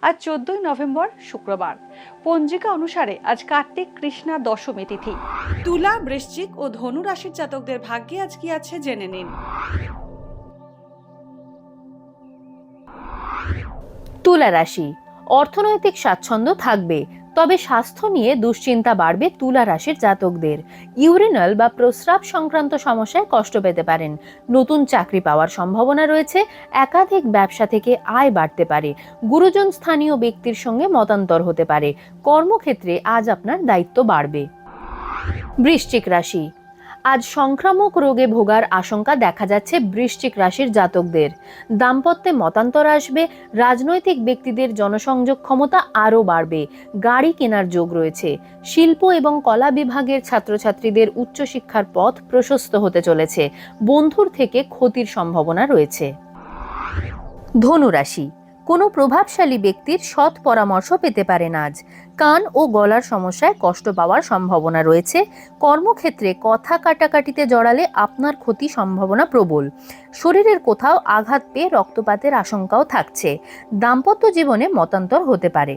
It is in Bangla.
আজ 14ই নভেম্বর শুক্রবার। পঞ্জিকা অনুসারে আজ কার্তিক কৃষ্ণা দশমী তিথি। তুলা, বৃশ্চিক ও ধনু রাশির জাতকদের ভাগ্যে আজ কি আছে জেনে নিন। তুলা রাশি, অর্থনৈতিক স্বাচ্ছন্দ্য থাকবে, তবে স্বাস্থ্য নিয়ে দুশ্চিন্তা বাড়বে তুলা রাশির জাতকদের। ইউরিনাল বা প্রস্রাব সংক্রান্ত সমস্যায় কষ্ট পেতে পারেন। নতুন চাকরি পাওয়ার সম্ভাবনা রয়েছে। একাধিক ব্যবসা থেকে আয় বাড়তে পারে। গুরুজন স্থানীয় ব্যক্তির সঙ্গে মতান্তর হতে পারে। কর্মক্ষেত্রে আজ আপনার দায়িত্ব বাড়বে। বৃশ্চিক রাশি, আজ সংক্রামক রোগে ভোগার আশঙ্কা দেখা যাচ্ছে বৃশ্চিক রাশির জাতকদের। দাম্পত্যে মতান্তর আসবে। রাজনৈতিক ব্যক্তিদের জনসংযোগ ক্ষমতা আরও বাড়বে। গাড়ি কেনার যোগ রয়েছে। শিল্প এবং কলা বিভাগের ছাত্রছাত্রীদের উচ্চশিক্ষার পথ প্রশস্ত হতে চলেছে। বন্ধুর থেকে ক্ষতির সম্ভাবনা রয়েছে। ধনু রাশি, কোনো প্রভাবশালী ব্যক্তির সৎ পরামর্শ পেতে পারেন আজ। কান ও গলার সমস্যায় কষ্ট পাওয়ার সম্ভাবনা রয়েছে। কর্মক্ষেত্রে কথা কাটাকাটিতে জড়ালে আপনার ক্ষতি সম্ভাবনা প্রবল। শরীরের কোথাও আঘাত পেয়ে রক্তপাতের আশঙ্কাও থাকছে। দাম্পত্য জীবনে মতান্তর হতে পারে।